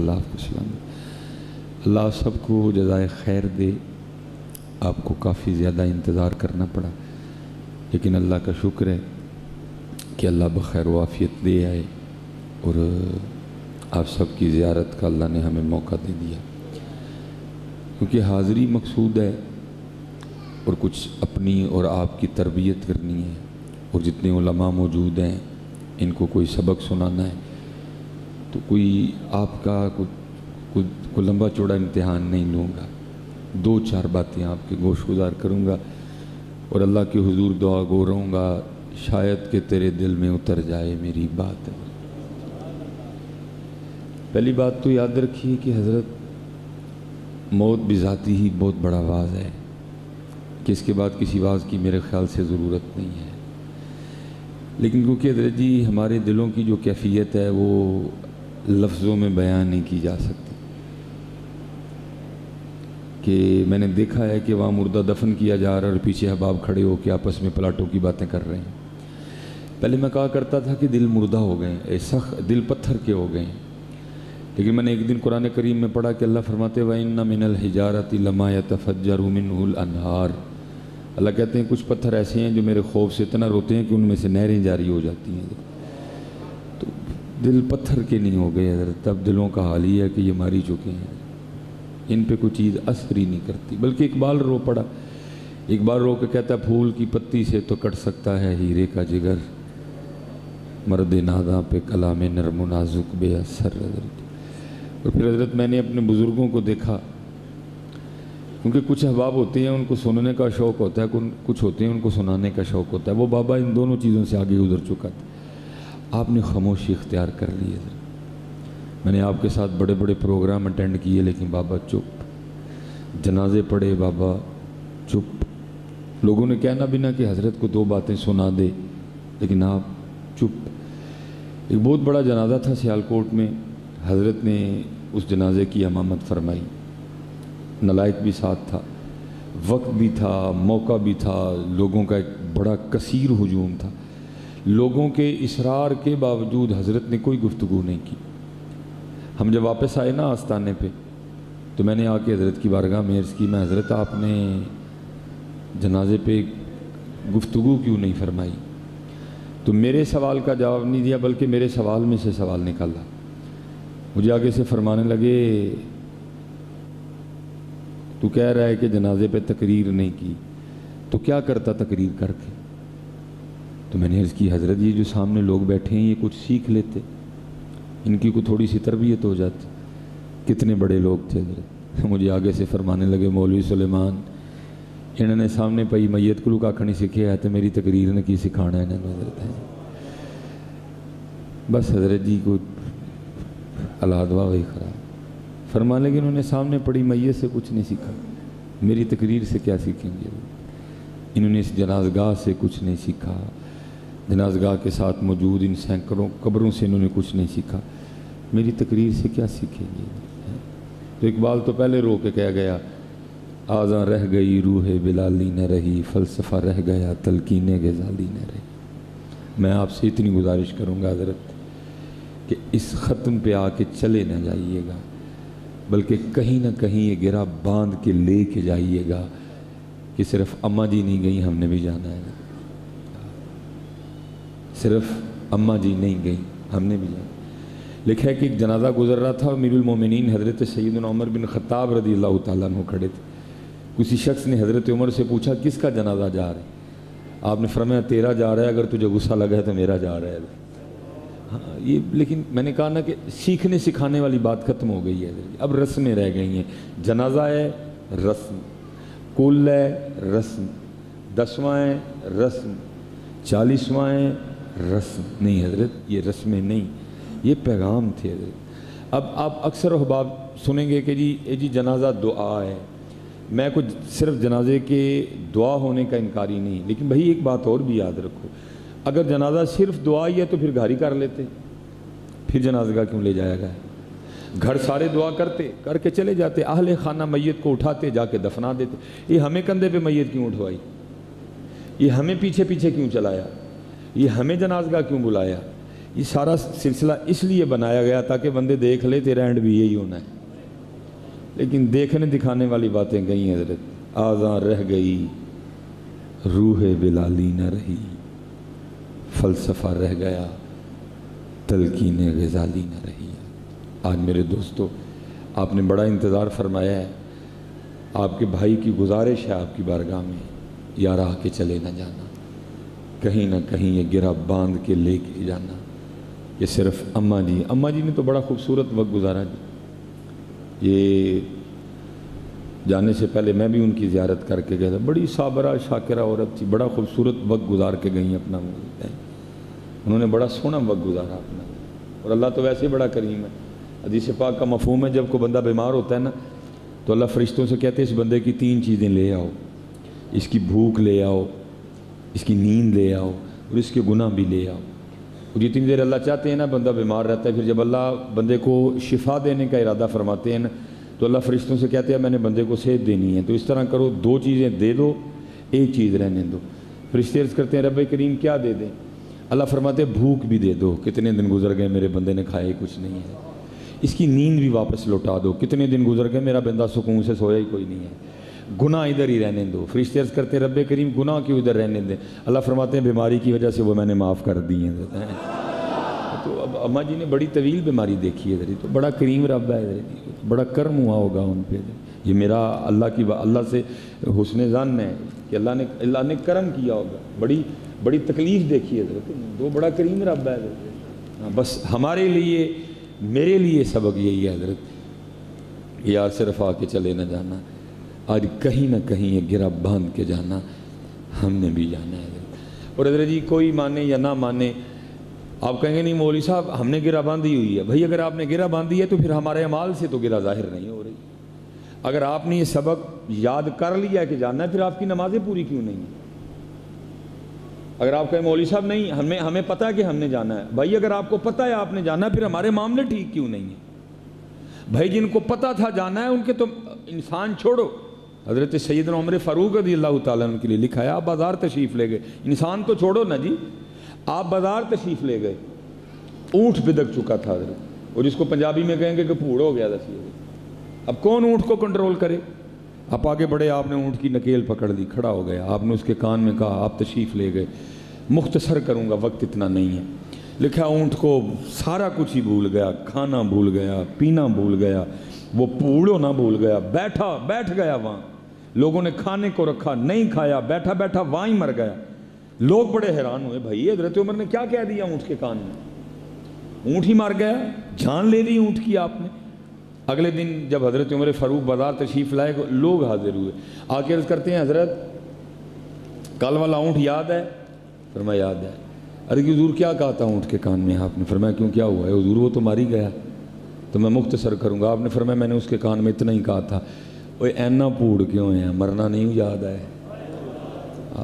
اللہ آپ کو سلام دے۔ اللہ سب کو جزائے خیر دے۔ آپ کو کافی زیادہ انتظار کرنا پڑا، لیکن اللہ کا شکر ہے کہ اللہ بخیر و عافیت دے آئے اور آپ سب کی زیارت کا اللہ نے ہمیں موقع دے دیا، کیونکہ حاضری مقصود ہے اور کچھ اپنی اور آپ کی تربیت کرنی ہے، اور جتنے علماء موجود ہیں ان کو کوئی سبق سنانا ہے، تو کوئی آپ کا کوئی لمبا چوڑا امتحان نہیں لوں گا، 2-4 باتیں آپ کے گوش گزار کروں گا اور اللہ کے حضور دعا گو رہوں گا، شاید کہ تیرے دل میں اتر جائے میری بات۔ پہلی بات تو یاد رکھیے کہ حضرت موت بذاتی ہی بہت بڑا واز ہے، کہ اس کے بعد کسی واز کی میرے خیال سے ضرورت نہیں ہے، لیکن کیونکہ حضرت جی ہمارے دلوں کی جو کیفیت ہے وہ لفظوں میں بیان نہیں کی جا سکتی، کہ میں نے دیکھا ہے کہ وہاں مردہ دفن کیا جا رہا ہے اور پیچھے احباب کھڑے ہو کے آپس میں پلاٹوں کی باتیں کر رہے ہیں۔ پہلے میں کہا کرتا تھا کہ دل مردہ ہو گئے ہیں، سخت دل پتھر کے ہو گئے ہیں، لیکن میں نے ایک دن قرآن کریم میں پڑھا کہ اللہ فرماتے وَإِنَّ مِنَ الْحِجَارَةِ لَمَا يَتَفَجَّرُ مِنْهُ الْأَنْهَارُ، اللہ کہتے ہیں کچھ پتھر ایسے ہیں جو میرے خوف سے اتنا روتے ہیں کہ ان میں سے نہریں جاری ہو جاتی ہیں۔ تو دل پتھر کے نہیں ہو گئے حضرت، اب دلوں کا حال ہی ہے کہ یہ ماری چکے ہیں، ان پہ کوئی چیز اثر ہی نہیں کرتی۔ بلکہ اقبال رو پڑا، اقبال رو کے کہتا ہے پھول کی پتی سے تو کٹ سکتا ہے ہیرے کا جگر، مرد ناداں پہ کلام نرم و نازک بے اثر۔ حضرت اور پھر حضرت میں نے اپنے بزرگوں کو دیکھا، کیونکہ کچھ احباب ہوتے ہیں ان کو سننے کا شوق ہوتا ہے، کچھ ہوتے ہیں ان کو سنانے کا شوق ہوتا ہے، وہ بابا ان دونوں چیزوں سے آگے گزر چکا تھا، آپ نے خاموشی اختیار کر لی ہے۔ میں نے آپ کے ساتھ بڑے بڑے پروگرام اٹینڈ کیے، لیکن بابا چپ، جنازے پڑھے بابا چپ، لوگوں نے کہنا بھی نہ کہ حضرت کو 2 باتیں سنا دے، لیکن آپ چپ۔ ایک بہت بڑا جنازہ تھا سیالکوٹ میں، حضرت نے اس جنازے کی امامت فرمائی، نلائق بھی ساتھ تھا، وقت بھی تھا، موقع بھی تھا، لوگوں کا ایک بڑا کثیر ہجوم تھا، لوگوں کے اصرار کے باوجود حضرت نے کوئی گفتگو نہیں کی۔ ہم جب واپس آئے نا آستانے پہ تو میں نے آ کے حضرت کی بارگاہ میں عرض کی، میں حضرت آپ نے جنازے پہ گفتگو کیوں نہیں فرمائی؟ تو میرے سوال کا جواب نہیں دیا، بلکہ میرے سوال میں سے سوال نکالا، مجھے آگے سے فرمانے لگے تو کہہ رہا ہے کہ جنازے پہ تقریر نہیں کی، تو کیا کرتا تقریر کر کے؟ تو میں نے عرض کی حضرت یہ جو سامنے لوگ بیٹھے ہیں یہ کچھ سیکھ لیتے، ان کی کوئی تھوڑی سی تربیت ہو جاتی۔ کتنے بڑے لوگ تھے حضرت، مجھے آگے سے فرمانے لگے مولوی سلیمان انہوں نے سامنے پئی میت کو کھ نہیں سیکھے ہے تو میری تقریر نے کی سکھانا ہے انہوں نے حضرت ہے۔ بس حضرت جی کو الادوا وہی خراب فرمانے لگے، انہوں نے سامنے پڑی میت سے کچھ نہیں سیکھا، میری تقریر سے کیا سیکھیں گے؟ انہوں نے اس جنازگاہ سے کچھ نہیں سیکھا، جنازگاہ کے ساتھ موجود ان سینکڑوں قبروں سے انہوں نے کچھ نہیں سیکھا، میری تقریر سے کیا سیکھیں گے؟ تو اقبال تو پہلے رو کے کہہ گیا آزاں رہ گئی روح بلالی نہ رہی، فلسفہ رہ گیا تلقین غزالی نہ رہی۔ میں آپ سے اتنی گزارش کروں گا حضرت کہ اس ختم پہ آ کے چلے نہ جائیے گا، بلکہ کہیں نہ کہیں یہ گرہ باندھ کے لے کے جائیے گا کہ صرف اماں جی نہیں گئی ہم نے بھی جانا ہے، صرف اماں جی نہیں گئی ہم نے بھی جانا۔ لکھا ہے کہ ایک جنازہ گزر رہا تھا، امیر المومنین حضرت سیدنا عمر بن خطاب رضی اللہ تعالیٰ عنہ کھڑے تھے، کسی شخص نے حضرت عمر سے پوچھا کس کا جنازہ جا رہا ہے؟ آپ نے فرمایا تیرا جا رہا ہے، اگر تجھے غصہ لگا ہے تو میرا جا رہا ہے۔ ہاں یہ لیکن میں نے کہا نا کہ سیکھنے سکھانے والی بات ختم ہو گئی ہے، اب رسمیں رہ گئی ہیں۔ جنازہ ہے رسم، کل ہے رسم، 10واں ہے رسم، 40واں ہے رسم، نہیں حضرت یہ رسمیں نہیں، یہ پیغام تھے حضرت۔ اب آپ اکثر احباب سنیں گے کہ جی جنازہ دعا ہے، میں کچھ صرف جنازے کے دعا ہونے کا انکاری نہیں، لیکن بھائی ایک بات اور بھی یاد رکھو، اگر جنازہ صرف دعا ہی ہے تو پھر گھر ہی کر لیتے، پھر جنازہ کیوں لے جایا گیا؟ گھر سارے دعا کرتے، کر کے چلے جاتے، اہل خانہ میت کو اٹھاتے جا کے دفنا دیتے۔ یہ ہمیں کندھے پہ میت کیوں اٹھوائی؟ یہ ہمیں پیچھے پیچھے کیوں چلایا؟ یہ ہمیں جنازگاہ کیوں بلایا؟ یہ سارا سلسلہ اس لیے بنایا گیا تاکہ بندے دیکھ لے تیرا اینڈ بھی یہی ہونا ہے، لیکن دیکھنے دکھانے والی باتیں گئی ہیں حضرت، آذاں رہ گئی روح بلالی نہ رہی، فلسفہ رہ گیا تلقین غزالی نہ رہی۔ آج میرے دوستو آپ نے بڑا انتظار فرمایا ہے، آپ کے بھائی کی گزارش ہے آپ کی بارگاہ میں، یار آ کے چلے نہ جانا، کہیں نہ کہیں یہ گرہ باندھ کے لے کے جانا۔ یہ صرف اماں جی نے تو بڑا خوبصورت وقت گزارا جی، یہ جانے سے پہلے میں بھی ان کی زیارت کر کے گیا تھا، بڑی صابرہ شاکرہ عورت تھی، بڑا خوبصورت وقت گزار کے گئی اپنا، انہوں نے بڑا سونا وقت گزارا اپنا، اور اللہ تو ویسے ہی بڑا کریم ہے۔ حدیث پاک کا مفہوم ہے جب کوئی بندہ بیمار ہوتا ہے نا تو اللہ فرشتوں سے کہتے ہیں اس بندے کی 3 چیزیں لے آؤ، اس کی بھوک لے آؤ، اس کی نیند لے آؤ، اور اس کے گناہ بھی لے آؤ۔ اور جتنی دیر اللہ چاہتے ہیں نا بندہ بیمار رہتا ہے، پھر جب اللہ بندے کو شفا دینے کا ارادہ فرماتے ہیں نا تو اللہ فرشتوں سے کہتے ہیں میں نے بندے کو صحت دینی ہے، تو اس طرح کرو 2 چیزیں دے دو، 1 چیز رہنے دو۔ فرشتے عرض کرتے ہیں رب کریم کیا دے دیں؟ اللہ فرماتے ہیں بھوک بھی دے دو، کتنے دن گزر گئے میرے بندے نے کھایا ہی کچھ نہیں ہے۔ اس کی نیند بھی واپس لوٹا دو، کتنے دن گزر گئے میرا بندہ سکون سے سویا ہی کوئی نہیں ہے۔ گناہ ادھر ہی رہنے دو۔ فرشتے عرض کرتے ہیں رب کریم گناہ کیوں ادھر رہنے دیں؟ اللہ فرماتے ہیں بیماری کی وجہ سے وہ میں نے معاف کر دی ہیں۔ تو اب اماں جی نے بڑی طویل بیماری دیکھی ہے ادھر، تو بڑا کریم رب ہے ادھر، بڑا کرم ہوا ہوگا ان پہ۔ یہ میرا اللہ سے حسن ظن ہے کہ اللہ نے کرم کیا ہوگا، بڑی تکلیف دیکھی ہے ادھر، تو بڑا کریم رب ہے ادھر۔ بس ہمارے لیے میرے لیے سبق یہی ہے حضرت، یار صرف آ کے چلے نہ جانا، آج کہیں نہ کہیں یہ گرہ باندھ کے جانا، ہم نے بھی جانا ہے حضرت۔ اور حضرت جی کوئی مانے یا نہ مانے، آپ کہیں گے نہیں مولوی صاحب ہم نے گرہ باندھی ہوئی ہے، بھائی اگر آپ نے گرہ باندھی ہے تو پھر ہمارے اعمال سے تو گرہ ظاہر نہیں ہو رہی۔ اگر آپ نے یہ سبق یاد کر لیا ہے کہ جانا ہے، پھر آپ کی نمازیں پوری کیوں نہیں ہیں؟ اگر آپ کہیں مولوی صاحب نہیں ہمیں پتہ ہے کہ ہم نے جانا ہے، بھائی اگر آپ کو پتہ ہے آپ نے جانا ہے پھر ہمارے معاملے ٹھیک کیوں نہیں ہیں؟ بھائی جن کو پتہ تھا جانا ہے ان کے تو انسان چھوڑو، حضرت سیدنا عمر فاروق رضی اللہ تعالیٰ عنہ کے لیے لکھا ہے آپ بازار تشریف لے گئے، انسان تو چھوڑو نا جی، آپ بازار تشریف لے گئے، اونٹ بدک چکا تھا حضرت، اور جس کو پنجابی میں کہیں گے کہ پھوڑ ہو گیا تھا، اب کون اونٹ کو کنٹرول کرے؟ آپ آگے بڑھے، آپ نے اونٹ کی نکیل پکڑ لی، کھڑا ہو گیا، آپ نے اس کے کان میں کہا آپ تشریف لے گئے، مختصر کروں گا وقت اتنا نہیں ہے، لکھا اونٹ کو سارا کچھ ہی بھول گیا، کھانا بھول گیا، پینا بھول گیا، وہ پھوڑ ہونا بھول گیا، بیٹھ گیا وہاں، لوگوں نے کھانے کو رکھا نہیں کھایا، بیٹھا وہاں ہی مر گیا۔ لوگ بڑے حیران ہوئے، بھائی حضرت عمر نے کیا کہہ دیا اونٹ کے کان میں؟ اونٹ ہی مر گیا، جان لے لی اونٹ کی آپ نے۔ اگلے دن جب حضرت عمر فاروق بازار تشریف لائے لوگ حاضر ہوئے، آ کے عرض کرتے ہیں حضرت کل والا اونٹ یاد ہے؟ فرمایا یاد ہے۔ ارے کہ حضور کیا کہا تھا اونٹ کے کان میں؟ آپ نے فرمایا کیوں کیا ہوا ہے؟ حضور وہ تو مار ہی گیا، تو میں مختصر کروں گا۔ آپ نے فرمایا میں نے اس کے کان میں اتنا ہی کہا تھا، اوے اینا پھوڑ کیوں ہیں، مرنا نہیں یاد ہے؟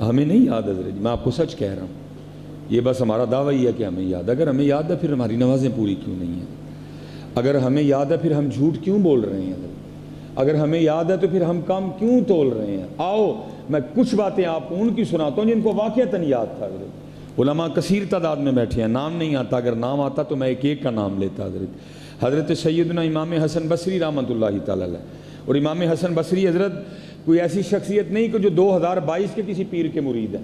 ہمیں نہیں یاد حضرت، میں آپ کو سچ کہہ رہا ہوں، یہ بس ہمارا دعویٰ ہی ہے کہ ہمیں یاد ہے۔ اگر ہمیں یاد ہے پھر ہماری نمازیں پوری کیوں نہیں ہیں؟ اگر ہمیں یاد ہے پھر ہم جھوٹ کیوں بول رہے ہیں؟ اگر ہمیں یاد ہے تو پھر ہم کام کیوں تول رہے ہیں؟ آؤ میں کچھ باتیں آپ کو ان کی سناتا ہوں جن کو واقعتاً یاد تھا حضرت۔ علماء کثیر تعداد میں بیٹھے ہیں، نام نہیں آتا، اگر نام آتا تو میں ایک کا نام لیتا حضرت سیدنا امام حسن بصری رحمۃ اللہ تعالیٰ علیہ۔ اور امام حسن بصری حضرت کوئی ایسی شخصیت نہیں کہ جو 2022 کے کسی پیر کے مرید ہے۔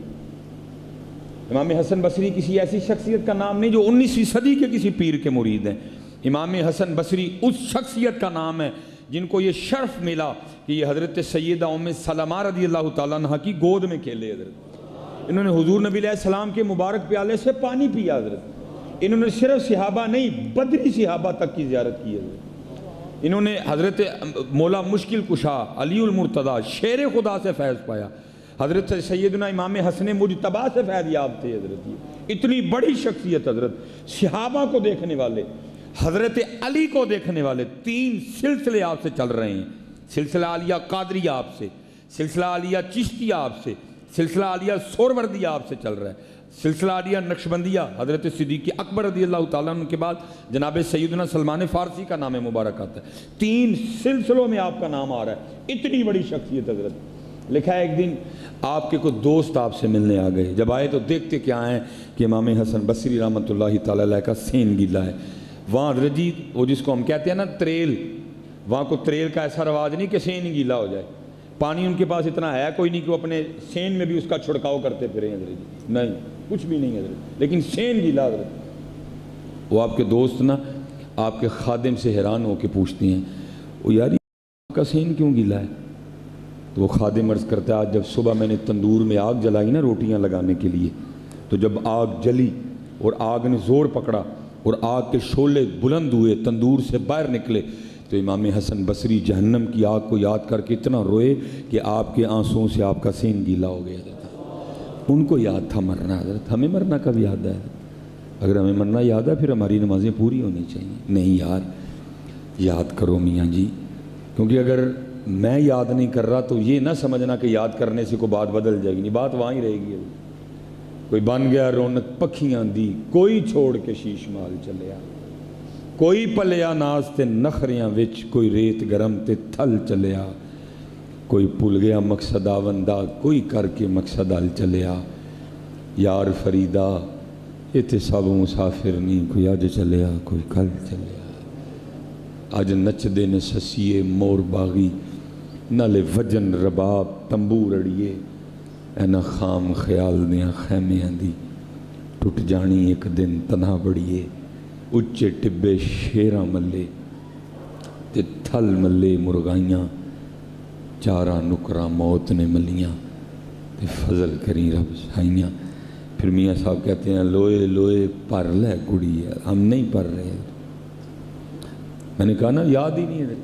امام حسن بصری کسی ایسی شخصیت کا نام نہیں جو 19ویں صدی کے کسی پیر کے مرید ہیں۔ امام حسن بصری اس شخصیت کا نام ہے جن کو یہ شرف ملا کہ یہ حضرت سیدہ ام سلمہ رضی اللہ تعالیٰ عنہ کی گود میں کھیلے حضرت۔ انہوں نے حضور نبی علیہ السلام کے مبارک پیالے سے پانی پیا حضرت۔ انہوں نے صرف صحابہ نہیں بدری صحابہ تک کی زیارت کی حضرت۔ انہوں نے حضرت مولا مشکل کشا علی المرتضیٰ شیر خدا سے فیض پایا۔ حضرت سیدنا امام حسن مجتبیٰ سے فیض یاب تھے حضرت۔ اتنی بڑی شخصیت حضرت، صحابہ کو دیکھنے والے، حضرت علی کو دیکھنے والے، 3 سلسلے آپ سے چل رہے ہیں۔ سلسلہ عالیہ قادریہ آپ سے، سلسلہ عالیہ چشتیہ آپ سے، سلسلہ عالیہ سوروردیہ آپ سے چل رہا ہے، سلسلہ عالیہ نقشبندیہ حضرت صدیق اکبر رضی اللہ تعالیٰ عنہ کے بعد جناب سیدنا سلمان فارسی کا نام مبارک آتا ہے۔ 3 سلسلوں میں آپ کا نام آ رہا ہے، اتنی بڑی شخصیت حضرت۔ لکھا ہے ایک دن آپ کے کوئی دوست آپ سے ملنے آ گئے، جب آئے تو دیکھتے کیا ہیں کہ امام حسن بصری رحمۃ اللہ تعالی علیہ کا سین گیلا ہے۔ وہاں حضرت جی وہ جس کو ہم کہتے ہیں نا تریل، وہاں کو تریل کا ایسا رواج نہیں کہ سین گیلا ہو جائے، پانی ان کے پاس اتنا ہے کوئی نہیں کہ وہ اپنے سین میں بھی اس کا چھڑکاؤ کرتے پھریں حضرت جی، نہیں کچھ بھی نہیں حضرت، لیکن سین گیلا حضرت۔ وہ آپ کے دوست نا آپ کے خادم سے حیران ہو کے پوچھتے ہیں وہ یار آپ کا سین کیوں گیلا ہے؟ تو وہ خادم عرض کرتا ہے آج جب صبح میں نے تندور میں آگ جلائی نا روٹیاں لگانے کے لیے، تو جب آگ جلی اور آگ نے زور پکڑا اور آگ کے شعلے بلند ہوئے، تندور سے باہر نکلے، تو امام حسن بصری جہنم کی آگ کو یاد کر کے اتنا روئے کہ آپ کے آنسوؤں سے آپ کا سین گیلا ہو گیا حضرت۔ ان کو یاد تھا مرنا حضرت، ہمیں مرنا کب یاد ہے؟ اگر ہمیں مرنا یاد ہے پھر ہماری نمازیں پوری ہونی چاہیے۔ نہیں یار یاد کرو میاں جی، کیونکہ اگر میں یاد نہیں کر رہا تو یہ نہ سمجھنا کہ یاد کرنے سے کوئی بات بدل جائے گی، نہیں بات وہاں ہی رہے گی۔ کوئی بن گیا رونق پکھیاں دی، کوئی چھوڑ کے شیش مال چلیا، کوئی پلیا ناز تے نخریاں وچ، کوئی ریت گرم تے تھل چلیا، کوئی پل گیا مقصد آوندا، کوئی کر کے مقصد ال چلیا۔ یار فریدا یہ تے سب مسافر نہیں، کوئی اج چلیا کوئی کل چلیا۔ اج نچ دے نے سسیے مور باغی، نالے وجن رباب تنبور اڑیے، اینا خام خیال دیاں خیمیاں دی ٹوٹ جانی ایک دن تنہا بڑیے۔ اچے ٹبے شیراں ملے تے تھل ملے مرغائیاں، چارہ نکراں موت نے ملیاں تے فضل کری رب سائیاں۔ پھر میاں صاحب کہتے ہیں لوئے لوئے پر لے گڑی ہے، ہم نہیں پر رہے۔ میں نے کہا نا یاد ہی نہیں ہے،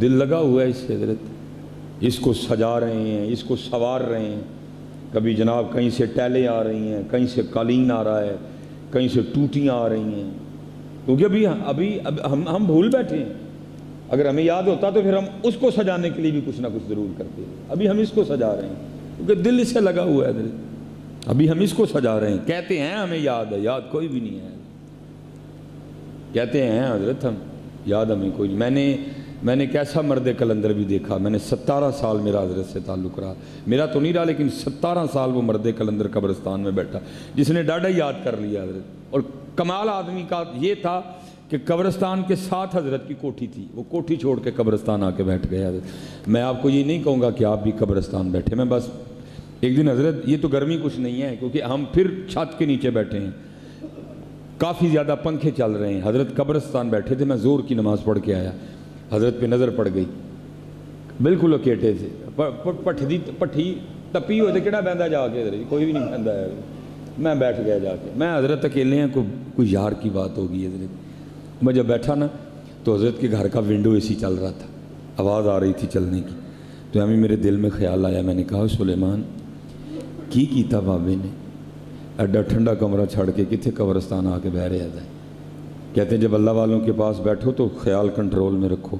دل لگا ہوا ہے اس سے حضرت، اس کو سجا رہے ہیں، اس کو سوار رہے ہیں۔ کبھی جناب کہیں سے ٹیلے آ رہی ہیں، کہیں سے قالین آ رہا ہے، کہیں سے ٹوٹیاں آ رہی ہیں، کیونکہ ابھی ہم بھول بیٹھے ہیں۔ اگر ہمیں یاد ہوتا تو پھر ہم اس کو سجانے کے لیے بھی کچھ نہ کچھ ضرور کرتے ہیں۔ ابھی ہم اس کو سجا رہے ہیں کیونکہ دل اس سے لگا ہوا ہے حضرت، ابھی ہم اس کو سجا رہے ہیں۔ کہتے ہیں ہمیں یاد ہے، یاد کوئی بھی نہیں ہے۔ کہتے ہیں حضرت ہم یاد ہمیں کوئی نہیں۔ میں نے کیسا مرد کلندر بھی دیکھا، میں نے 17 سال میرا حضرت سے تعلق رہا، میرا تو نہیں رہا لیکن 17 سال وہ مرد کلندر قبرستان میں بیٹھا جس نے ڈاڈا یاد کر لیا حضرت۔ اور کمال آدمی کا یہ تھا کہ قبرستان کے ساتھ حضرت کی کوٹھی تھی، وہ کوٹھی چھوڑ کے قبرستان آ کے بیٹھ گیا حضرت۔ میں آپ کو یہ نہیں کہوں گا کہ آپ بھی قبرستان بیٹھے، میں بس ایک دن حضرت یہ تو گرمی کچھ نہیں ہے کیونکہ ہم پھر چھت کے نیچے بیٹھے ہیں، کافی زیادہ پنکھے چل رہے ہیں، حضرت قبرستان بیٹھے تھے، میں زور کی نماز پڑھ کے آیا، حضرت پہ نظر پڑ گئی، بالکل اکیٹے سے پٹھی تپی ہوئے تھے، کہڑا بہندا جا کے حضرت، کوئی بھی نہیں بہندا ہے۔ میں بیٹھ گیا جا کے، میں حضرت اکیلے ہیں، کوئی یار کی بات ہوگی حضرت۔ میں جب بیٹھا نا تو حضرت کے گھر کا ونڈو اے سی چل رہا تھا، آواز آ رہی تھی چلنے کی، تو ہمیں میرے دل میں خیال آیا، میں نے کہا سلیمان کی کیتا بابے نے ایڈا ٹھنڈا کمرہ چھڑ کے کتنے قبرستان آ کے بہ رہے آتا ہے۔ کہتے ہیں جب اللہ والوں کے پاس بیٹھو تو خیال کنٹرول میں رکھو۔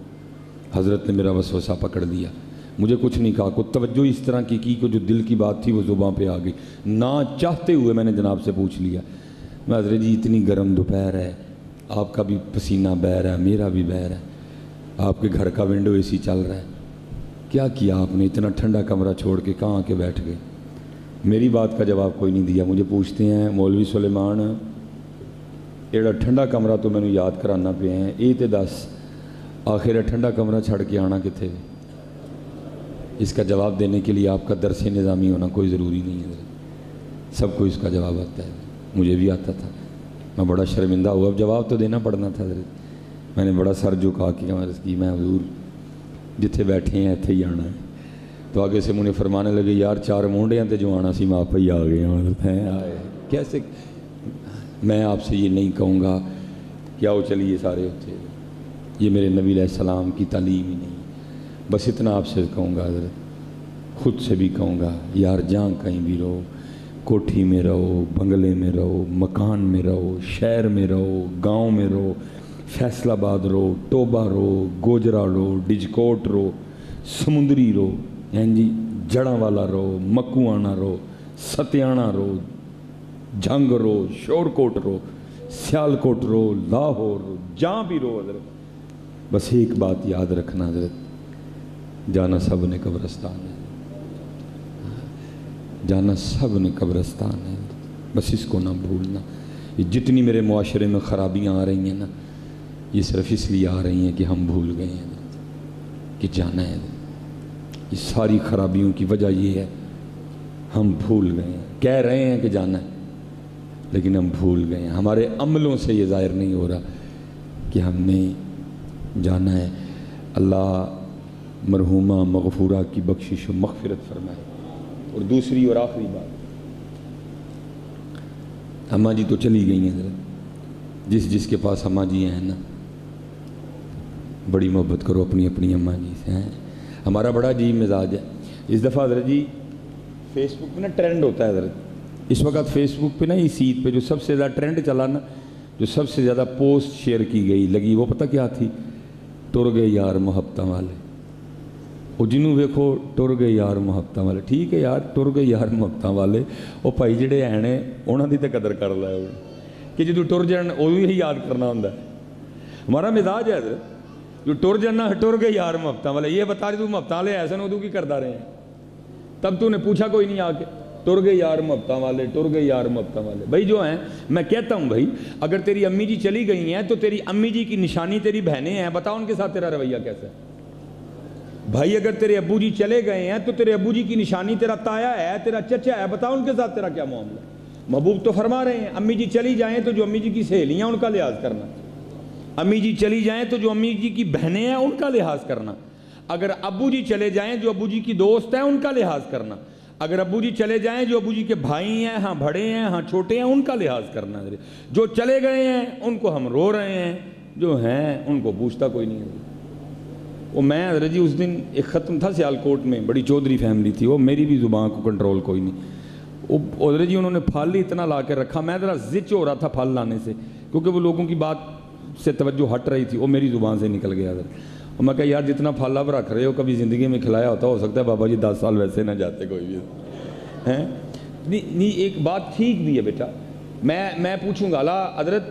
حضرت نے میرا وسوسہ پکڑ لیا، مجھے کچھ نہیں کہا، کوئی توجہ اس طرح کی کہ جو دل کی بات تھی وہ زبان پہ آ گئی، نہ چاہتے ہوئے میں نے جناب سے پوچھ لیا، میں حضرت جی اتنی گرم دوپہر ہے، آپ کا بھی پسینہ بہہ رہا ہے، میرا بھی بہہ رہا ہے، آپ کے گھر کا ونڈو اے سی چل رہا ہے، کیا کیا آپ نے، اتنا ٹھنڈا کمرہ چھوڑ کے کہاں آ کے بیٹھ گئے؟ میری بات کا جواب کوئی نہیں دیا۔ مجھے پوچھتے ہیں مولوی سلیمان ایڑا ٹھنڈا کمرہ تو میں نے یاد کرانا پہ ہیں، یہ تے دس آخر ٹھنڈا کمرہ چھڑ کے آنا کتنے؟ اس کا جواب دینے کے لیے آپ کا درس نظامی ہونا کوئی ضروری نہیں ہے، سب کو اس کا جواب آتا ہے، مجھے بھی آتا تھا، میں بڑا شرمندہ ہوا، اب جواب تو دینا پڑنا تھا حضرت۔ میں نے بڑا سر جھکا کے عرض کی میں حضور جتھے بیٹھے ہیں اتھے ہی آنا ہے۔ تو آگے سے مجھے فرمانے لگے یار 4 مونڈیاں تے جو آنا سی میں آپ ہی آ گئے ہیں آئے، کیسے؟ میں آپ سے یہ نہیں کہوں گا کہ آؤ چلیے سارے ہوتے، یہ میرے نبی علیہ السلام کی تعلیم ہی نہیں، بس اتنا آپ سے کہوں گا حضرت، خود سے بھی کہوں گا یار جہاں کہیں بھی رہو، کوٹھی میں رہو، بنگلے میں رہو، مکان میں رہو، شہر میں رہو، گاؤں میں رہو، فیصل آباد رہو، ٹوبہ رہو، گوجرا رہو، ڈجکوٹ رہو، سمندری رہو، جی جڑاں والا رہو، مکوآنا رہو، ستیانا رہو، جھنگ رہو، شورکوٹ رہو، سیالکوٹ رہو، لاہور رہو، جہاں بھی رہو حضرت، بس ایک بات یاد رکھنا حضرت، جانا سب نے قبرستان ہے، جانا سب نے قبرستان ہے، بس اس کو نہ بھولنا۔ یہ جتنی میرے معاشرے میں خرابیاں آ رہی ہیں نا، یہ صرف اس لیے آ رہی ہیں کہ ہم بھول گئے ہیں کہ جانا ہے۔ یہ ساری خرابیوں کی وجہ یہ ہے، ہم بھول گئے ہیں۔ کہہ رہے ہیں کہ جانا ہے لیکن ہم بھول گئے ہیں، ہمارے عملوں سے یہ ظاہر نہیں ہو رہا کہ ہم نے جانا ہے۔ اللہ مرحومہ مغفورہ کی بخشش و مغفرت فرمائے۔ اور دوسری اور آخری بات، اماں جی تو چلی گئی ہیں، جس کے پاس اماں جی ہیں نا، بڑی محبت کرو اپنی اپنی اماں جی سے ہیں۔ ہمارا بڑا عجیب مزاج ہے۔ اس دفعہ حضرت جی فیس بک پہ نا ٹرینڈ ہوتا ہے حضرت، اس وقت فیس بک پہ نا اس عید پہ جو سب سے زیادہ ٹرینڈ چلا نا، جو سب سے زیادہ پوسٹ شیئر کی گئی لگی، وہ پتہ کیا تھی؟ ٹر گئے یار محبتاں والے۔ وہ جنوں ویکھو ٹر گئے یار محبتاں والے۔ ٹھیک ہے یار، ٹر گئے یار محبتاں والے، وہ بھائی جڑے ہیں نے انہاں دی تے قدر کر لے کہ جدوں ٹر جان اودوں ہی یاد کرنا ہوندا ہے۔ ہمارا مزاج ہے حضرت، جو ٹر جانا ٹر گئے یار محبتاں والے۔ یہ بتا تو محبتاں والے ایسے ادوں کی کردا رہے ہیں؟ تب تو نے پوچھا کوئی نہیں آ کے، ٹر گئے یار محبتاں والے، ٹر گئے یار محبتاں والے۔ بھائی جو ہیں، میں کہتا ہوں بھائی، اگر تیری امی جی چلی گئی ہیں تو تیری امی جی کی نشانی تیری بہنیں ہیں، بتا ان کے ساتھ تیرا رویہ کیسا ہے؟ بھائی اگر تیرے ابو جی چلے گئے ہیں تو تیرے ابو جی کی نشانی تیرا تایا ہے، تیرا چچا ہے، بتا ان کے ساتھ تیرا کیا معاملہ ہے؟ محبوب تو فرما رہے ہیں امی جی چلی جائیں تو جو امی جی کی سہیلیاں ان کا لحاظ کرنا، امی جی چلی جائیں تو جو امی جی کی بہنیں ہیں ان کا لحاظ کرنا، اگر ابو جی چلے جائیں جو ابو جی کی دوست ہیں ان کا لحاظ کرنا، اگر ابو جی چلے جائیں جو ابو جی کے بھائی ہیں، ہاں بڑے ہیں، ہاں چھوٹے ہیں، ان کا لحاظ کرنا۔ جو چلے گئے ہیں ان کو ہم رو رہے ہیں، جو ہیں ان کو پوچھتا کوئی نہیں ہے۔ وہ میں حضرت جی اس دن ایک ختم تھا سیالکوٹ میں، بڑی چودھری فیملی تھی، وہ میری بھی زبان کو کنٹرول کوئی نہیں۔ وہ حضرت جی انہوں نے پھل ہی اتنا لا کے رکھا، میں ذرا زچ ہو رہا تھا پھل لانے سے، کیونکہ وہ لوگوں کی بات سے توجہ ہٹ رہی تھی، وہ میری زبان سے نکل گیا حضرت۔ اور میں کہا یار جتنا پھل آپ رکھ رہے ہو کبھی زندگی میں کھلایا ہوتا، ہو سکتا ہے بابا جی 10 سال ویسے نہ جاتے کوئی بھی ہیں۔ نہیں ایک بات ٹھیک بھی ہے بیٹا، میں پوچھوں گا اللہ حضرت،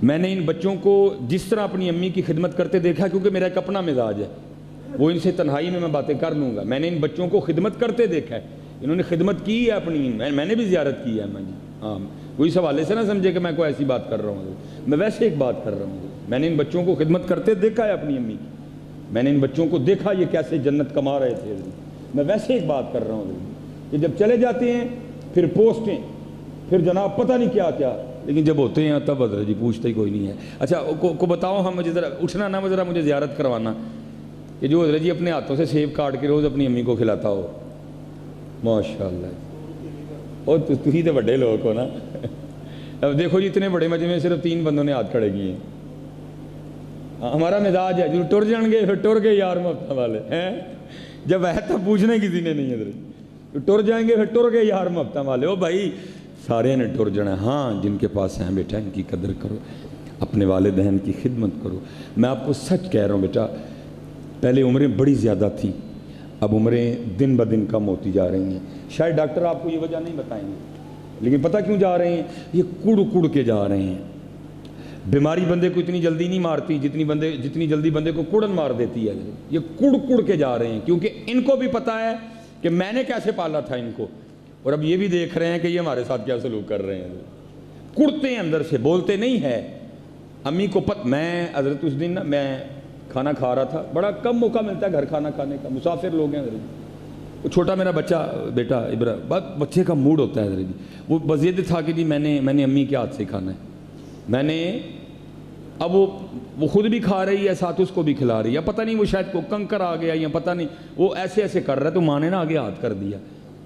میں نے ان بچوں کو جس طرح اپنی امی کی خدمت کرتے دیکھا، کیونکہ میرا ایک اپنا مزاج ہے، وہ ان سے تنہائی میں باتیں کر لوں گا۔ میں نے ان بچوں کو خدمت کرتے دیکھا ہے، انہوں نے خدمت کی ہے اپنی، میں نے بھی زیارت کی ہے اماں جی۔ ہاں کوئی اس حوالے سے نہ سمجھے کہ میں کوئی ایسی بات کر رہا ہوں، میں ویسے ایک بات کر رہا ہوں۔ میں نے ان بچوں کو خدمت کرتے دیکھا ہے اپنی امی کی، میں نے ان بچوں کو دیکھا یہ کیسے جنت کما رہے تھے، میں ویسے ایک بات کر رہا ہوں کہ جب چلے جاتے ہیں پھر پوسٹیں، پھر جناب پتہ نہیں کیا کیا، لیکن جب ہوتے ہیں تب حضرت جی پوچھتے ہی کوئی نہیں ہے۔ اچھا کو بتاؤ، ہم مجھے ذرا اٹھنا نہ ذرا مجھے زیارت کروانا، کہ جو حضرت جی اپنے ہاتھوں سے سیب کاٹ کے روز اپنی امی کو کھلاتا ہو، ماشاءاللہ۔ اور تھی تو بڑے لوگ ہو نا، اب دیکھو جی اتنے بڑے مجمع میں صرف 3 بندوں نے ہاتھ کھڑے کیے ہیں۔ ہمارا مزاج ہے جو ٹر جان گے پھر ٹر گئے یار محبتاں والے ہیں، جب ہے تو پوچھنے کسی نے نہیں حضرت، ٹر جائیں گے پھر ٹر گئے یار محبتاں والے۔ او بھائی سارے نے ٹر جانا، ہاں جن کے پاس ہیں بیٹا ان کی قدر کرو، اپنے والدین کی خدمت کرو۔ میں آپ کو سچ کہہ رہا ہوں بیٹا، پہلے عمریں بڑی زیادہ تھیں، اب عمریں دن بدن کم ہوتی جا رہی ہیں۔ شاید ڈاکٹر آپ کو یہ وجہ نہیں بتائیں گے، لیکن پتہ کیوں جا رہے ہیں؟ یہ کڑ کے جا رہے ہیں۔ بیماری بندے کو اتنی جلدی نہیں مارتی جتنی جلدی بندے کو کڑن مار دیتی ہے۔ یہ کڑ کے جا رہے ہیں، کیونکہ ان کو بھی پتہ ہے کہ میں نے کیسے پالا تھا ان کو، اور اب یہ بھی دیکھ رہے ہیں کہ یہ ہمارے ساتھ کیا سلوک کر رہے ہیں۔ کڑتے ہیں اندر سے، بولتے نہیں ہے۔ امی کو میں حضرت اس دن نا میں کھانا کھا رہا تھا، بڑا کم موقع ملتا ہے گھر کھانا کھانے کا، مسافر لوگ ہیں حضرت۔ وہ چھوٹا میرا بچہ بیٹا ابرا، بہت بچے کا موڈ ہوتا ہے حضرت جی، وہ بس یہ تھا کہ جی میں نے امی کے ہاتھ سے کھانا ہے، میں نے اب وہ خود بھی کھا رہی ہے ساتھ اس کو بھی کھلا رہی ہے، پتہ نہیں وہ شاید کو کنکر آ گیا یا پتہ نہیں وہ ایسے کر رہا ہے، تو ماں نے نا آگے ہاتھ کر دیا،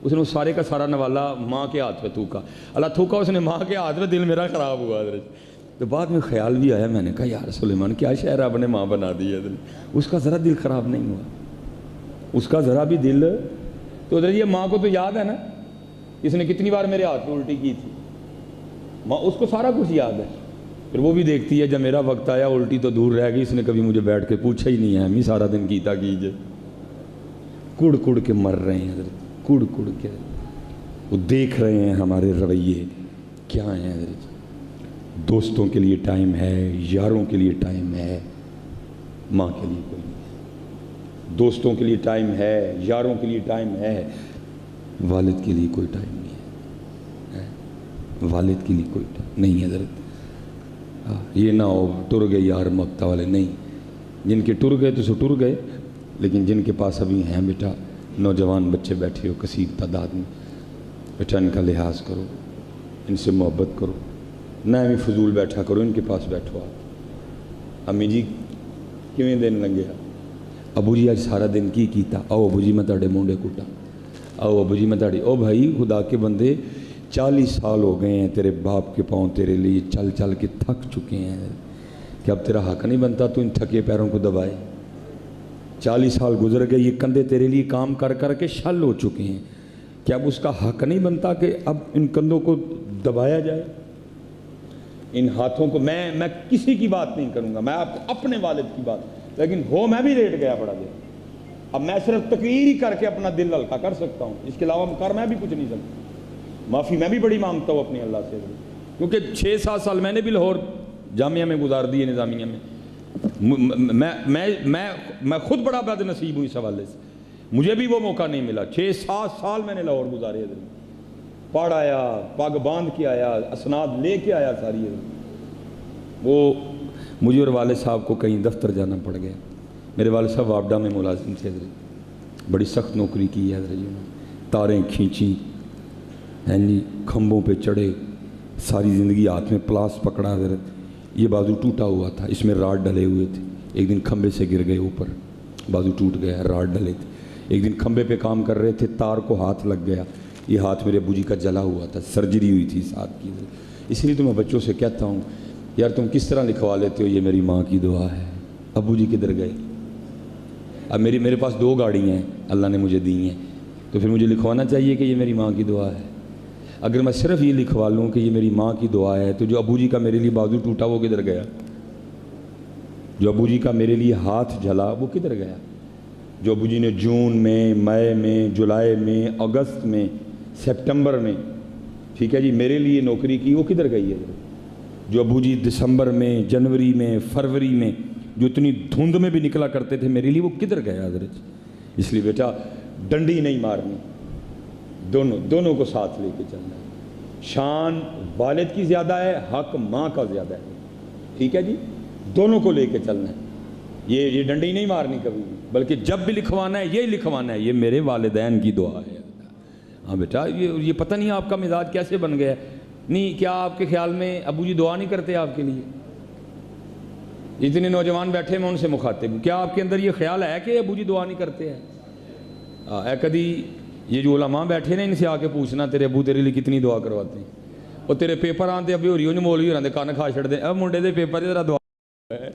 اس نے سارے کا سارا نوالا ماں کے ہاتھ پہ تھوکا، اللہ تھوکا اس نے ماں کے ہاتھ پہ، دل میرا خراب ہوا حضرت۔ تو بعد میں خیال بھی آیا، میں نے کہا یار سلیمان کیا شہر رب نے ماں بنا دی ہے، اس کا ذرا دل خراب نہیں ہوا، اس کا ذرا بھی دل۔ تو حضرت یہ ماں کو تو یاد ہے نا اس نے کتنی بار میرے ہاتھ پہ الٹی کی تھی، ماں اس کو سارا کچھ یاد ہے، پھر وہ بھی دیکھتی ہے جب میرا وقت آیا الٹی تو دور رہ گئی، اس نے کبھی مجھے بیٹھ کے پوچھا ہی نہیں ہے، امی سارا دن کیتا کیجئے۔ کڑ کے مر رہے ہیں حضرت، کڑ کے وہ دیکھ رہے ہیں ہمارے رویے کیا ہیں حضرت۔ دوستوں کے لیے ٹائم ہے، یاروں کے لیے ٹائم ہے، ماں کے لیے کوئی نہیں ہے۔ دوستوں کے لیے ٹائم ہے، یاروں کے لیے ٹائم ہے، والد کے لیے کوئی ٹائم نہیں ہے، والد کے لیے کوئی ٹائم نہیں ہے حضرت۔ یہ نہ ہو ٹر گئے یار مکتا والے، نہیں، جن کے ٹر گئے تو سو ٹر گئے، لیکن جن کے پاس ابھی ہیں بیٹا، نوجوان بچے بیٹھے ہو کثیر تعداد میں، بیٹا ان کا لحاظ کرو، ان سے محبت کرو، نہ بھی فضول بیٹھا کرو، ان کے پاس بیٹھو۔ آپ امی جی کیویں دن لنگیا؟ ابو جی آج سارا دن کی کیتا؟ آؤ ابو جی میں تاڑے مونڈے کٹا، آؤ ابو جی میں تاڑی۔ او بھائی خدا کے بندے، 40 سال ہو گئے ہیں تیرے باپ کے پاؤں تیرے لیے چل چل کے تھک چکے ہیں، کہ اب تیرا حق نہیں بنتا تو ان تھکے پیروں کو دبائے؟ 40 سال گزر گئے، یہ کندھے تیرے لیے کام کر کر کے شل ہو چکے ہیں، کہ اب اس کا حق نہیں بنتا کہ اب ان کندھوں کو دبایا جائے؟ ان ہاتھوں کو میں کسی کی بات نہیں کروں گا، میں آپ کو اپنے والد کی بات، لیکن میں بھی لیٹ گیا بڑا دیر، اب میں صرف تقریر ہی کر کے اپنا دل ہلکا کر سکتا ہوں، اس کے علاوہ کر میں بھی کچھ نہیں سکتا۔ معافی میں بھی بڑی مانگتا ہوں اپنے اللہ سے، کیونکہ 6-7 سال میں نے بھی لاہور جامعہ میں گزار دیے نظامیہ میں، میں خود بڑا بد نصیب ہوں اس حوالے سے، مجھے بھی وہ موقع نہیں ملا۔ 6-7 سال میں نے لاہور گزارے، پڑھ آیا، پگ باندھ کے آیا، اسناد لے کے آیا ساری۔ وہ مجھے اور والد صاحب کو کہیں دفتر جانا پڑ گیا، میرے والد صاحب وابڈا میں ملازم تھے حضرت، بڑی سخت نوکری کی ہے حضرت، تاریں کھینچیں ہیں جی، کھمبوں پہ چڑھے، ساری زندگی ہاتھ میں پلاس پکڑا حضرت، یہ بازو ٹوٹا ہوا تھا، اس میں راڈ ڈلے ہوئے تھے، ایک دن کھمبے سے گر گئے اوپر، بازو ٹوٹ گیا، راڈ ڈلے تھے، ایک دن کھمبے پہ کام کر رہے تھے، تار کو ہاتھ لگ گیا، یہ ہاتھ میرے ابو جی کا جلا ہوا تھا، سرجری ہوئی تھی اس ہاتھ کی۔ اس لیے تو میں بچوں سے کہتا ہوں یار تم کس طرح لکھوا لیتے ہو، یہ میری ماں کی دعا ہے۔ ابو جی کدھر گئے؟ اب میرے پاس 2 گاڑیاں ہیں اللہ نے مجھے دی ہیں، تو پھر مجھے لکھوانا چاہیے کہ یہ میری ماں کی دعا ہے۔ اگر میں صرف یہ لکھوا لوں کہ یہ میری ماں کی دعا ہے، تو جو ابو جی کا میرے لیے بازو ٹوٹا وہ کدھر گیا؟ جو ابو جی کا میرے لیے ہاتھ جلا وہ کدھر گیا؟ جو ابو جی نے جون میں، مئی میں، جولائی میں، اگست میں، سپٹمبر میں، ٹھیک ہے جی، میرے لیے نوکری کی وہ کدھر گئی ہے؟ جو ابو جی دسمبر میں، جنوری میں، فروری میں جو اتنی دھند میں بھی نکلا کرتے تھے میرے لیے، وہ کدھر گیا حضرت؟ اس لیے بیٹا ڈنڈی نہیں مارنی، دونوں کو ساتھ لے کے چلنا ہے۔ شان والد کی زیادہ ہے، حق ماں کا زیادہ ہے، ٹھیک ہے جی، دونوں کو لے کے چلنا ہے، یہ ڈنڈی نہیں مارنی کبھی بھی، بلکہ جب بھی لکھوانا ہے یہی لکھوانا ہے، یہ میرے والدین کی دعا ہے۔ ہاں بیٹا یہ پتہ نہیں آپ کا مزاج کیسے بن گیا ہے، نہیں کیا آپ کے خیال میں ابو جی دعا نہیں کرتے آپ کے لیے؟ اتنے نوجوان بیٹھے میں ان سے مخاطب ہوں، کیا آپ کے اندر یہ خیال ہے کہ ابو جی دعا نہیں کرتے ہیں؟ اے کدی یہ جو علماء بیٹھے نا ان سے آ کے پوچھنا تیرے ابو تیرے لیے کتنی دعا کرواتے ہیں، اور تیرے پیپر آتے ابھی ہو رہی ہو مول ہی ہو رہے کان کھا چھڑ دیں، اب منڈے دے پیپر ذرا دعا ہے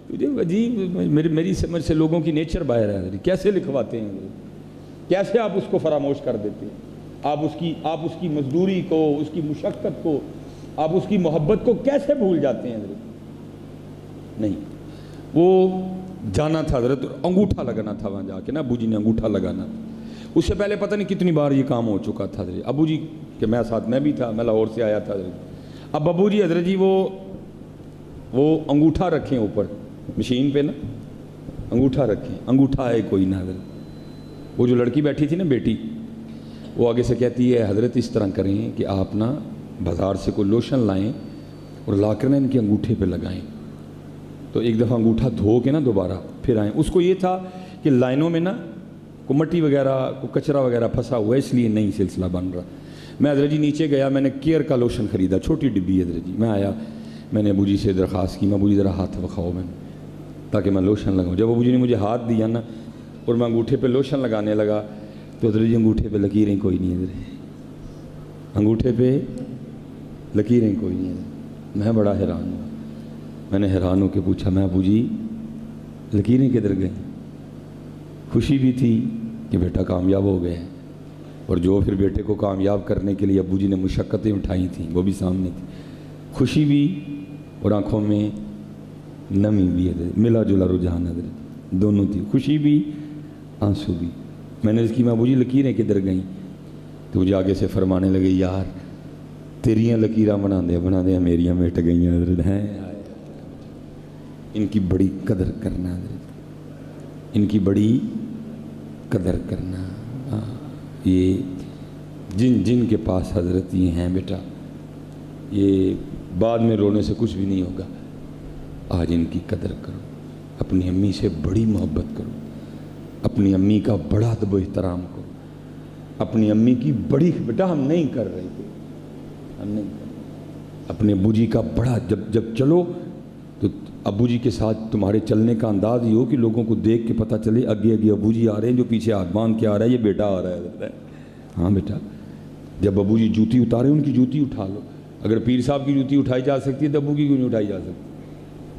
تجھے عجیب، میری سمجھ سے لوگوں کی نیچر باہر ہے، کیسے لکھواتے ہیں، کیسے آپ اس کو فراموش کر دیتے ہیں، آپ اس کی مزدوری کو، اس کی مشقت کو، آپ اس کی محبت کو کیسے بھول جاتے ہیں حضرت؟ نہیں، وہ جانا تھا حضرت، انگوٹھا لگانا تھا وہاں جا کے نا، ابو جی نے انگوٹھا لگانا تھا، اس سے پہلے پتہ نہیں کتنی بار یہ کام ہو چکا تھا حضرت، ابو جی کہ میں ساتھ میں بھی تھا، میں لاہور سے آیا تھا حضرت، اب ابو جی حضرت جی وہ انگوٹھا رکھیں اوپر مشین پہ نا، انگوٹھا رکھیں، انگوٹھا ہے کوئی نہ حضرت، وہ جو لڑکی بیٹھی تھی نا بیٹی، وہ آگے سے کہتی ہے حضرت اس طرح کریں کہ آپ نا بازار سے کوئی لوشن لائیں اور لا کر نا ان کے انگوٹھے پہ لگائیں، تو ایک دفعہ انگوٹھا دھو کے نا دوبارہ پھر آئیں۔ اس کو یہ تھا کہ لائنوں میں نا کوئی مٹی وغیرہ کوئی کچرا وغیرہ پھنسا ہوا ہے، اس لیے نہیں سلسلہ بن رہا۔ میں حضرت جی نیچے گیا، میں نے کیئر کا لوشن خریدا، چھوٹی ڈبی حضرت جی، میں آیا، میں نے ابو جی سے درخواست کی، میں ابو جی ذرا ہاتھ بکھاؤ میں تاکہ میں لوشن لگاؤں۔ جب ابو جی نے مجھے ہاتھ دیا نا اور میں انگوٹھے پہ لوشن لگانے لگا تو حضرت جی انگوٹھے پہ لکیریں کوئی نہیں حضرت، انگوٹھے پہ لکیریں کوئی نہیں حضرت۔ میں بڑا حیران ہوا، میں نے حیران ہو کے پوچھا، میں ابو جی لکیریں کدھر گئیں؟ خوشی بھی تھی کہ بیٹا کامیاب ہو گئے، اور جو پھر بیٹے کو کامیاب کرنے کے لیے ابو جی نے مشقتیں اٹھائی تھیں وہ بھی سامنے تھی، خوشی بھی اور آنکھوں میں نمی بھی حضرت، ملا جلا رجحان حضرت، دونوں تھی، خوشی بھی آنسو بھی۔ میں نے اس کی، میں ابو جی لکیریں کدھر گئیں؟ تو مجھے آگے سے فرمانے لگے، یار تیریاں لکیراں بنا دے میریاں مٹ گئی ہیں حضرت، ہیں ان کی بڑی قدر کرنا حضرت، ان کی بڑی قدر کرنا۔ یہ جن جن کے پاس حضرت یہ ہیں بیٹا، یہ بعد میں رونے سے کچھ بھی نہیں ہوگا، آج ان کی قدر کرو، اپنی امی سے بڑی محبت کرو، اپنی امی کا بڑا ادب و احترام کرو، اپنی امی کی بڑی، بیٹا ہم نہیں کر رہے تھے، ہم نہیں کر رہے، اپنے ابو جی کا بڑا، جب چلو تو ابو جی کے ساتھ تمہارے چلنے کا انداز یہ ہو کہ لوگوں کو دیکھ کے پتہ چلے آگے آگے ابو جی آ رہے ہیں، جو پیچھے ہاتھ باندھ کے آ رہا ہے یہ بیٹا آ رہا ہے۔ ہاں بیٹا، جب ابو جی جوتی اتارے ان کی جوتی اٹھا لو، اگر پیر صاحب کی جوتی اٹھائی جا سکتی ہے تو ابو کی کیوں نہیں اٹھائی جا سکتی؟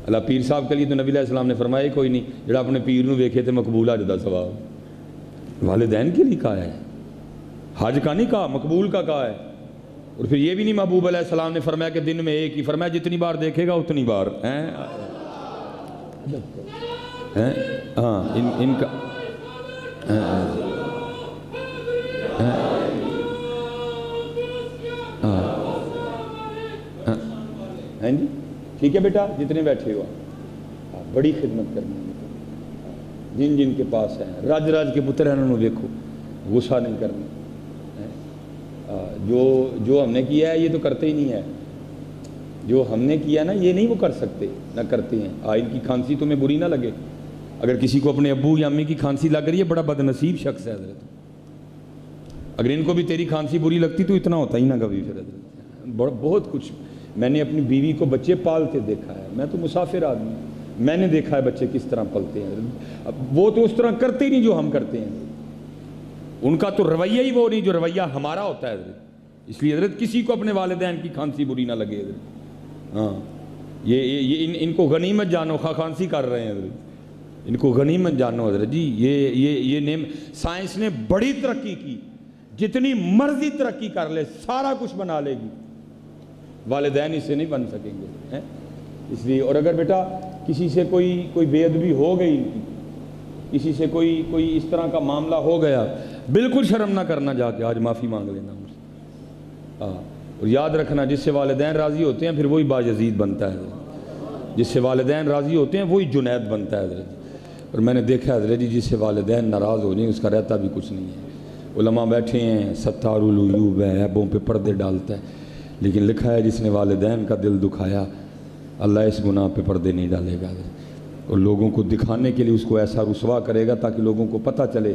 اللہ پیر صاحب کے لیے تو نبی علیہ السلام نے فرمایا کوئی نہیں جڑا اپنے پیر نو ویکھے تے مقبول آ جدا ثواب، والدین کے لیے کہا ہے، حج کا نہیں کہا، مقبول کا کہا ہے۔ اور پھر یہ بھی نہیں محبوب علیہ السلام نے فرمایا کہ دن میں ایک ہی، فرمایا جتنی بار دیکھے گا اتنی بار ہاں ان کا ہیں جی ٹھیک ہے بیٹا، جتنے بیٹھے ہو بڑی خدمت کرنی ہے، جن جن کے پاس ہیں راج راج کے پتر ہیں انہوں نے دیکھو، غصہ نہیں کرنا، جو ہم نے کیا ہے یہ تو کرتے ہی نہیں ہے، جو ہم نے کیا نا یہ نہیں وہ کر سکتے، نہ کرتے ہیں۔ ان کی کھانسی تمہیں بری نہ لگے، اگر کسی کو اپنے ابو یا امی کی کھانسی لگ رہی ہے بڑا بد نصیب شخص ہے حضرت، اگر ان کو بھی تیری کھانسی بری لگتی تو اتنا ہوتا ہی نہ کبھی پھر حضرت۔ بہت کچھ میں نے اپنی بیوی کو بچے پالتے دیکھا ہے، میں تو مسافر آدمی ہوں، میں نے دیکھا ہے بچے کس طرح پلتے ہیں، وہ تو اس طرح کرتے ہی نہیں جو ہم کرتے ہیں، ان کا تو رویہ ہی وہ نہیں جو رویہ ہمارا ہوتا ہے حضرت۔ اس لیے حضرت کسی کو اپنے والدین کی کھانسی بری نہ لگے حضرت، ہاں یہ ان کو غنیمت جانو، کھانسی کر رہے ہیں حضرت، ان کو غنیمت جانو حضرت جی، یہ سائنس نے بڑی ترقی کی، جتنی مرضی ترقی کر لے سارا کچھ بنا لے گی، والدین اس سے نہیں بن سکیں گے، اس لیے۔ اور اگر بیٹا کسی سے کوئی بے ادبی ہو گئی، کسی سے کوئی اس طرح کا معاملہ ہو گیا، بالکل شرم نہ کرنا، جا کے آج معافی مانگ لینا مجھ سے، اور یاد رکھنا جس سے والدین راضی ہوتے ہیں پھر وہی باجزید بنتا ہے، جس سے والدین راضی ہوتے ہیں وہی جنید بنتا ہے حضرت۔ اور میں نے دیکھا حضرت جی جس سے والدین ناراض ہو جائیں اس کا رہتا بھی کچھ نہیں ہے۔ علماء بیٹھے ہیں، ستار العیوب ہے، عیبوں پہ پردے ڈالتا ہے، لیکن لکھا ہے جس نے والدین کا دل دکھایا اللہ اس گناہ پہ پردے نہیں ڈالے گا، اور لوگوں کو دکھانے کے لیے اس کو ایسا رسوا کرے گا تاکہ لوگوں کو پتہ چلے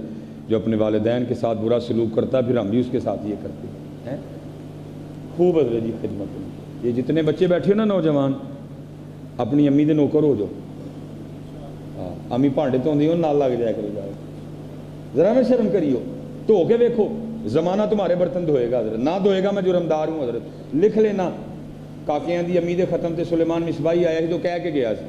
جو اپنے والدین کے ساتھ برا سلوک کرتا ہے پھر ہم بھی اس کے ساتھ یہ کرتے ہیں۔ خوب حضرت جی خدمت میں، یہ جتنے بچے بیٹھے ہو نا نوجوان، اپنی امی دے نوکر ہو جو، امی بھانڈے دھوندی ہو نال لگ جایا کرو، جائے ذرا میں شرم کریو، دھو کے دیکھو، زمانہ تمہارے برتن دھوئے گا حضرت، نہ دھوئے گا میں جرمدار ہوں حضرت، لکھ لینا۔ کاکیاں دی امی دے ختم تے سلیمان مصباحی آیا ہی تو کہہ کے گیا سی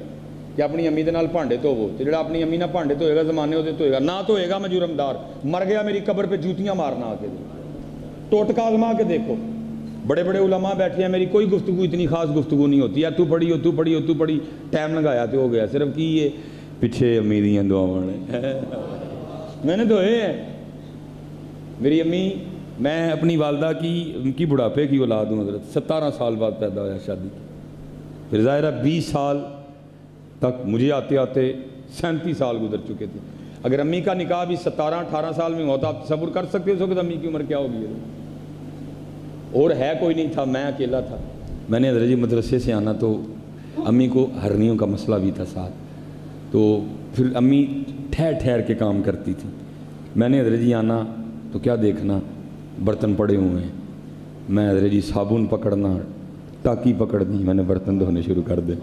کہ اپنی امی دے نال بھانڈے دھوو، تے جڑا اپنی امی نال بھانڈے دھوئے گا زمانے وہ دھوئے گا، نہ دھوئے گا میں جرمدار، مر گیا میری قبر پہ جوتیاں مارنا آ کے، ٹوٹکا آزما کے دیکھو۔ بڑے بڑے علماء بیٹھے ہیں، میری کوئی گفتگو اتنی خاص گفتگو نہیں ہوتی ہے، تو پڑھی ٹائم لگایا تو ہو گیا، صرف کی یہ پیچھے امی دیاں دعاواں نے میں نے دھوئے ہیں۔ میری امی، میں اپنی والدہ کی ان کی بڑھاپے کی اولاد ہوں حضرت، 17 سال بعد پیدا ہوا شادی کی، پھر ظاہر ہے 20 سال تک مجھے آتے آتے 37 سال گزر چکے تھے۔ اگر امی کا نکاح بھی 17-18 سال میں ہوتا آپ تصور کر سکتے ہو کہ امی کی عمر کیا ہوگی، اور ہے کوئی نہیں تھا، میں اکیلا تھا۔ میں نے حضرت جی مدرسے سے آنا تو امی کو ہرنیوں کا مسئلہ بھی تھا ساتھ، تو پھر امی ٹھہر کے کام کرتی تھی، میں نے حضرت جی آنا تو کیا دیکھنا برتن پڑے ہوئے ہیں، میں حضرت جی صابن پکڑنا، ٹاکی پکڑنی، میں نے برتن دھونے شروع کر دے۔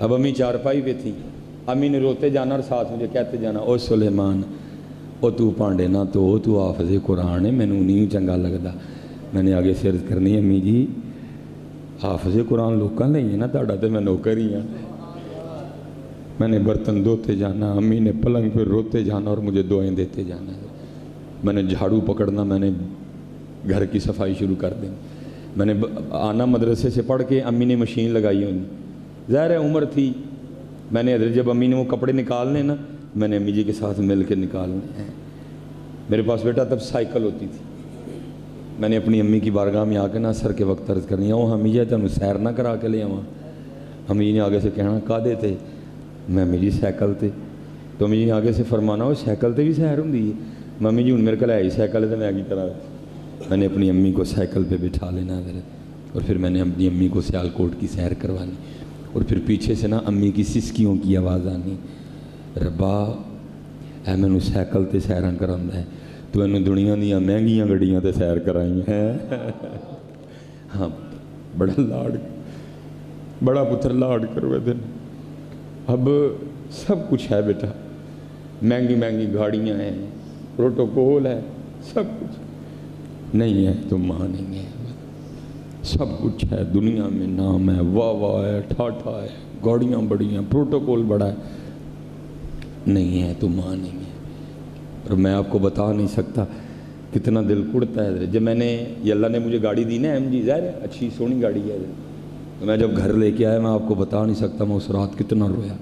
اب امی چارپائی پہ تھی، امی نے روتے جانا اور ساتھ مجھے کہتے جانا، او سلیمان او تو پانڈے نہ تو حافظ قرآن ہے، مینوں نہیں چنگا لگتا۔ میں نے آگے سے عرض کرنی، امی جی حافظ قرآن لوکاں نہیں ہے نا، تہاڈا تے میں نوکر ہی ہاں۔ میں نے برتن دھوتے جانا، امی نے پلنگ پہ روتے جانا اور مجھے دعائیں دیتے جانا، میں نے جھاڑو پکڑنا، میں نے گھر کی صفائی شروع کر دیں، میں نے آنا مدرسے سے پڑھ کے، امی نے مشین لگائی ہونی، ظاہر ہے عمر تھی، میں نے حضرت جب امی نے وہ کپڑے نکالنے نا، میں نے امی جی کے ساتھ مل کے نکالنے ہیں۔ میرے پاس بیٹا تب سائیکل ہوتی تھی، میں نے اپنی امی کی بارگاہ میں آ کے نا اثر کے وقت عرض کرنی، او امی جی تمہیں سیر نہ کرا کے لے آواں، امی جی نے آگے سے کہنا کادے تے، میں امی جی سائیکل تے، تو امی جی آگے سے فرمانا وہ سائیکل تے بھی سیر ہوندی ہے، ممی جی ہوں میرے کو ہے ہی سائیکل ہے تو میں کی طرح میں نے اپنی امی کو سائیکل پہ بٹھا لینا حضرت، اور پھر میں نے اپنی امی کو سیالکوٹ کی سیر کروانی، اور پھر پیچھے سے نا امی کی سسکیوں کی آواز آنی، ربا اے مینوں سائیکل تے سیراں کراوندا ہے، تو اینوں دنیا دیاں مہنگیاں گڈیاں تے سیر کرائی ہے۔ ہاں بڑا لاڈ، بڑا پتر لاڈ کروے دن، اب سب کچھ ہے بیٹا، مہنگی مہنگی گاڑیاں ہیں، پروٹوکول ہے، سب کچھ نہیں ہے تو ماں نہیں ہے، سب کچھ ہے دنیا میں، نام ہے، واہ واہ ہے، ٹھاٹھا ہے، گاڑیاں بڑی ہیں، پروٹوکول بڑا ہے، نہیں ہے تو ماں نہیں ہے۔ اور میں آپ کو بتا نہیں سکتا کتنا دل کڑتا ہے جب میں نے، یہ اللہ نے مجھے گاڑی دی نا MG، ظاہر ہے اچھی سونی گاڑی ہے، میں جب گھر لے کے آیا میں آپ کو بتا نہیں سکتا میں اس رات کتنا رویا،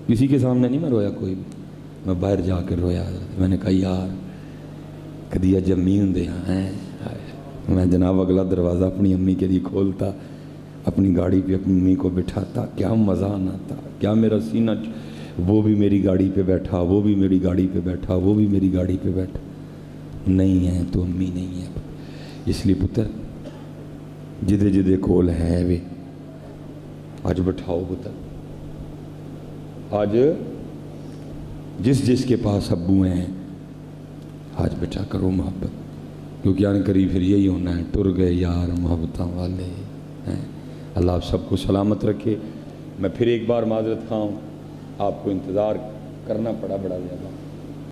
کسی کے سامنے نہیں میں رویا کوئی بھی، میں باہر جا کے رویا حضرت۔ میں نے کہا یار کدی جمی ہوں ہیں، میں جناب اگلا دروازہ اپنی امی کے لیے کھولتا، اپنی گاڑی پہ اپنی امی کو بٹھاتا، کیا مزہ آنا تھا، کیا میرا سینہ، وہ بھی میری گاڑی پہ بیٹھا، وہ بھی میری گاڑی پہ بیٹھا، وہ بھی میری گاڑی پہ بیٹھا، نہیں ہے تو امی نہیں ہے۔ اس لیے پتر جدے جدے کول ہے وے آج بٹھاؤ پتر، آج جس جس کے پاس ابو ہیں آج بٹھا کرو محبت، کیونکہ آنے قریب پھر یہی ہونا ہے، ٹر گئے یار محبتاں والے ہیں۔ اللہ آپ سب کو سلامت رکھے۔ میں پھر ایک بار معذرت خواہ ہوں، آپ کو انتظار کرنا پڑا بڑا زیادہ۔